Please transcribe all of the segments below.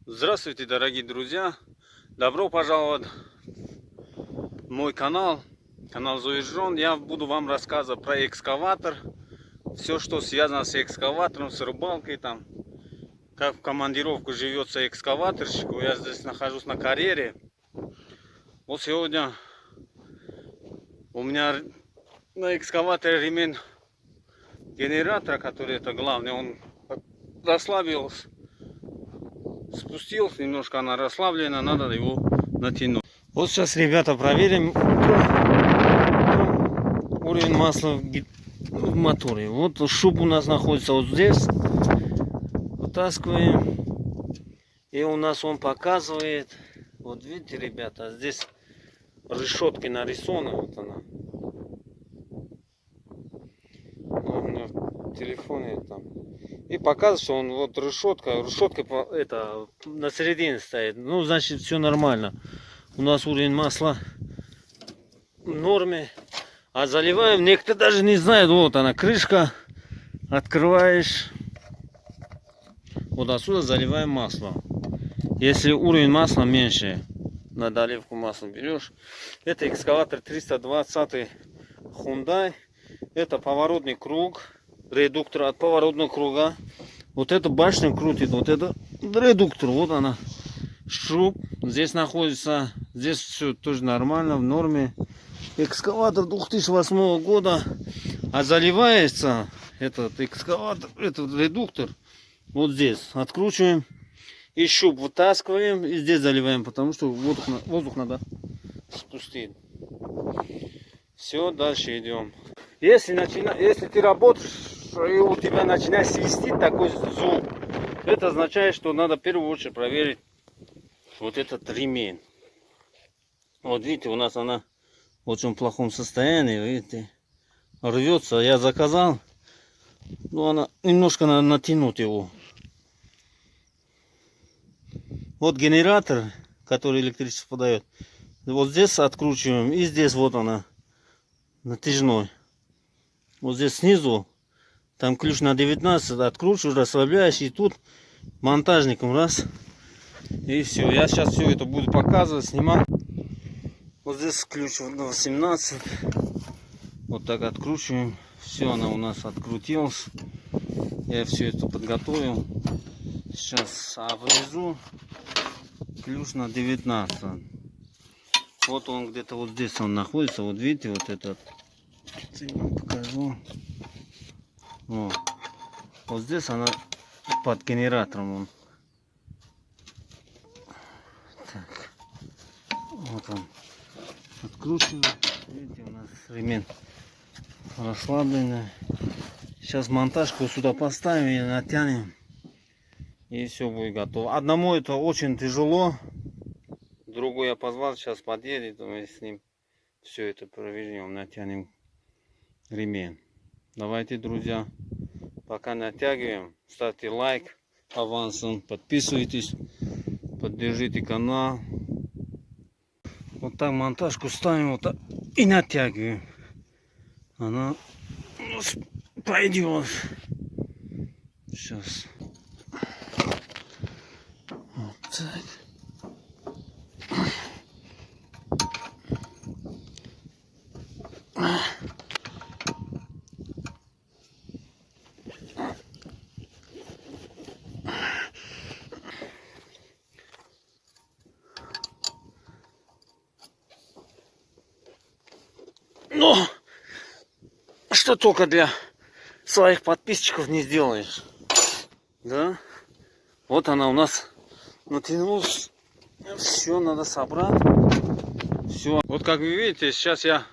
Здравствуйте, дорогие друзья! Добро пожаловать в мой канал, канал Зоижон. Я буду вам рассказывать про экскаватор, все, что связано с экскаватором, с рыбалкой, там, как в командировку живется экскаваторщику. Я здесь нахожусь на карьере. Вот сегодня у меня на экскаваторе ремень генератора, который это главный, он расслабился. Спустился, немножко она расслаблена, надо его натянуть. Вот сейчас, ребята, проверим уровень масла в моторе. Вот шуб у нас находится вот здесь. Вытаскиваем. И у нас он показывает. Вот видите, ребята, здесь решетки нарисованы. Вот она. Ну, у меня в телефоне там. И показывает, что он вот решетка это на середине стоит. Ну, значит, все нормально. У нас уровень масла в норме. А заливаем, некоторые даже не знают. Вот она, крышка. Открываешь. Вот отсюда заливаем масло. Если уровень масла меньше, на доливку масла берешь. Это экскаватор 320 Hyundai. Это поворотный круг. Редуктор от поворотного круга. Вот эту башню крутит. Вот это редуктор. Вот она. Шруб. Здесь находится. Здесь все тоже нормально, в норме. Экскаватор 2008 года. А заливается этот экскаватор, этот редуктор. Вот здесь. Откручиваем. И шуб вытаскиваем. И здесь заливаем. Потому что воздух надо спустить. Все, дальше идем. Если ты работаешь и у тебя начинает свистеть такой звук, это означает, что надо в первую очередь проверить вот этот ремень. Вот видите, у нас она в очень плохом состоянии, видите, рвется. Я заказал, но она немножко надо натянуть его. Вот генератор, который электричество подает. Вот здесь откручиваем, и здесь вот она натяжной. Вот здесь снизу, там ключ на 19, откручиваешь, расслабляешь, и тут монтажником раз, и все. Я сейчас все это буду показывать, снимать. Вот здесь ключ на 18, вот так откручиваем. Все, она у нас открутилась. Я все это подготовил. Сейчас, а внизу ключ на 19. Вот он где-то вот здесь он находится. Вот видите, вот этот. Покажу. Вот здесь она под генератором. Он. Так. Вот он. Откручиваем. Видите, у нас ремень расслабленный. Сейчас монтажку сюда поставим и натянем. И все будет готово. Одному это очень тяжело. Другой я позвал, сейчас подъедет. Мы с ним все это проверим, натянем ремень. Давайте, друзья, пока натягиваем, ставьте лайк авансом, подписывайтесь, поддержите канал. Вот так монтажку ставим, вот так и натягиваем. Она пойдет. Сейчас. Вот так. Но что только для своих подписчиков не сделаешь. Да? Вот она у нас натянулась. Все надо собрать. Все. Вот как вы видите, сейчас я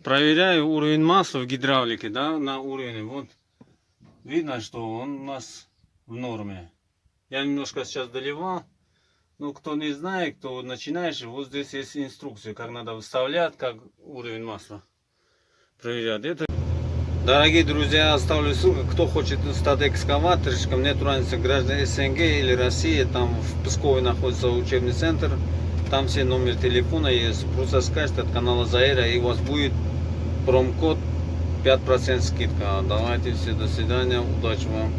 проверяю уровень масла в гидравлике, да, на уровне. Вот видно, что он у нас в норме. Я немножко сейчас доливал. Ну, кто не знает, кто начинаешь, вот здесь есть инструкция, как надо выставлять, как уровень масла проверять. Это... Дорогие друзья, оставлю ссылку, кто хочет стать экскаваторщиком, нет разницы, граждане СНГ или России, там в Пскове находится учебный центр, там все номер телефона есть, просто скажите от канала Заира, и у вас будет промокод 5% скидка. Давайте все, до свидания, удачи вам.